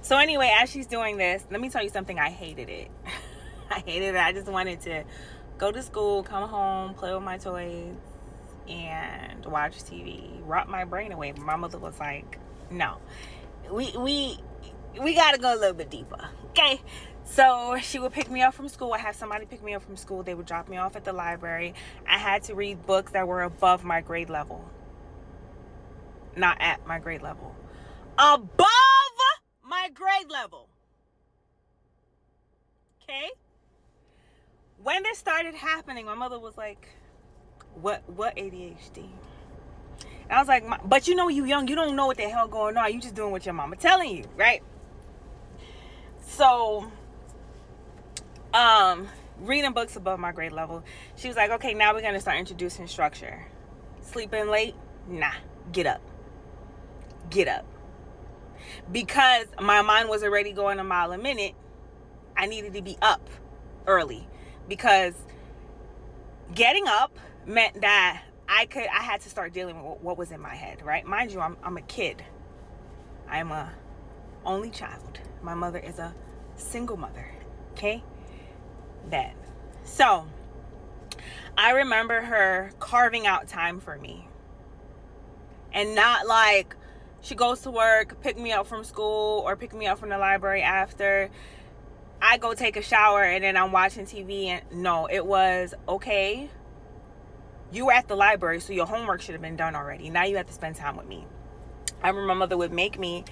So anyway, as she's doing this, let me tell you something. I hated it. I hated it. I just wanted to go to school, come home, play with my toys, and watch TV, rot my brain away. But my mother was like, no, we got to go a little bit deeper. Okay. So she would pick me up from school. I have somebody pick me up from school. They would drop me off at the library. I had to read books that were above my grade level. Not at my grade level. Above my grade level. Okay? When this started happening, my mother was like, what ADHD? And I was like, but you know, you young, you don't know what the hell going on. You just doing what your mama telling you, right? So, reading books above my grade level. She was like, okay, now we're going to start introducing structure. Sleeping late? Nah, get up. Get up. Because my mind was already going a mile a minute, I needed to be up early. Because getting up meant that I had to start dealing with what was in my head, right? Mind you, I'm a kid. I am a only child. My mother is a single mother. Okay? That. So, I remember her carving out time for me. And not like she goes to work, pick me up from school, or pick me up from the library after. I go take a shower and then I'm watching TV. And no, it was, okay, you were at the library, so your homework should have been done already. Now you have to spend time with me. I remember my mother would make me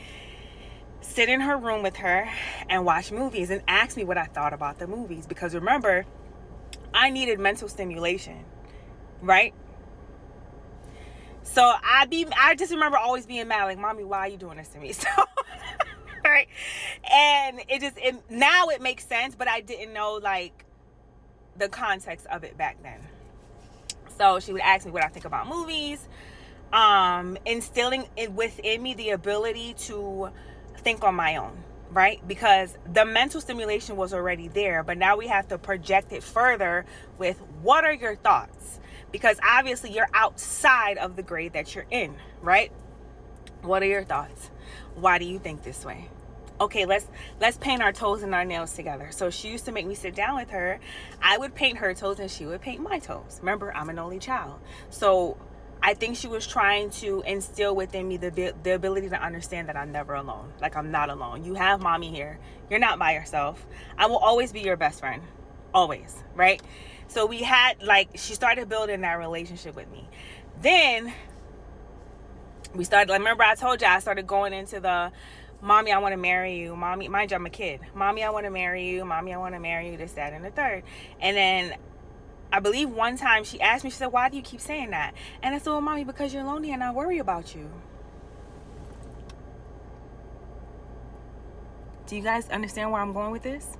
sit in her room with her and watch movies and ask me what I thought about the movies. Because remember, I needed mental stimulation, right? So I just remember always being mad, like, mommy, why are you doing this to me? So, right? And now it makes sense, but I didn't know, like, the context of it back then. So she would ask me what I think about movies, instilling it within me the ability to think on my own, right? Because the mental stimulation was already there, but now we have to project it further with, what are your thoughts? Because obviously you're outside of the grade that you're in, right? What are your thoughts? Why do you think this way? Okay, let's paint our toes and our nails together. So she used to make me sit down with her. I would paint her toes and she would paint my toes. Remember, I'm an only child. So I think she was trying to instill within me the ability to understand that I'm never alone. Like, I'm not alone. You have mommy here. You're not by yourself. I will always be your best friend. Always, right? So we had, like, she started building that relationship with me. Then we started, like, remember I told you I started going into the, mommy, I want to marry you. Mommy, mind you, I'm a kid. Mommy, I want to marry you. Mommy, I want to marry you. This, that, and the third. And then I believe one time she asked me, she said, why do you keep saying that? And I said, well, mommy, because you're lonely and I worry about you. Do you guys understand where I'm going with this?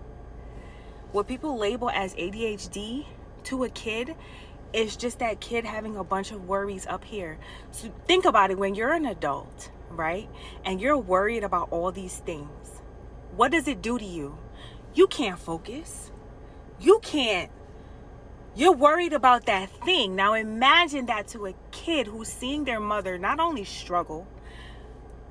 What people label as ADHD to a kid is just that kid having a bunch of worries up here. So think about it. When you're an adult, right, and you're worried about all these things, what does it do to you? You can't focus. You're worried about that thing. Now imagine that to a kid who's seeing their mother not only struggle,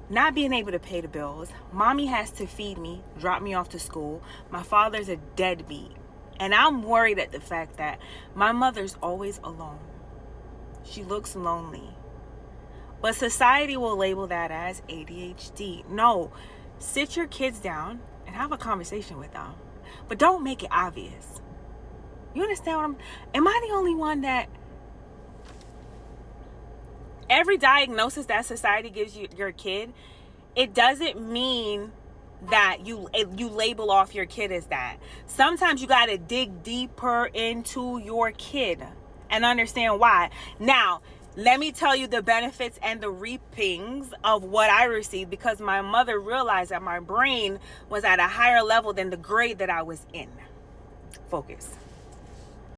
not being able to pay the bills. Mommy has to feed me, drop me off to school. My father's a deadbeat. And I'm worried at the fact that my mother's always alone. She looks lonely. But society will label that as ADHD. No, sit your kids down and have a conversation with them. But don't make it obvious. You understand what am I the only one that every diagnosis that society gives you your kid, it doesn't mean that you label off your kid as that. Sometimes you got to dig deeper into your kid and understand why. Now, let me tell you the benefits and the reapings of what I received, because my mother realized that my brain was at a higher level than the grade that I was in. Focus.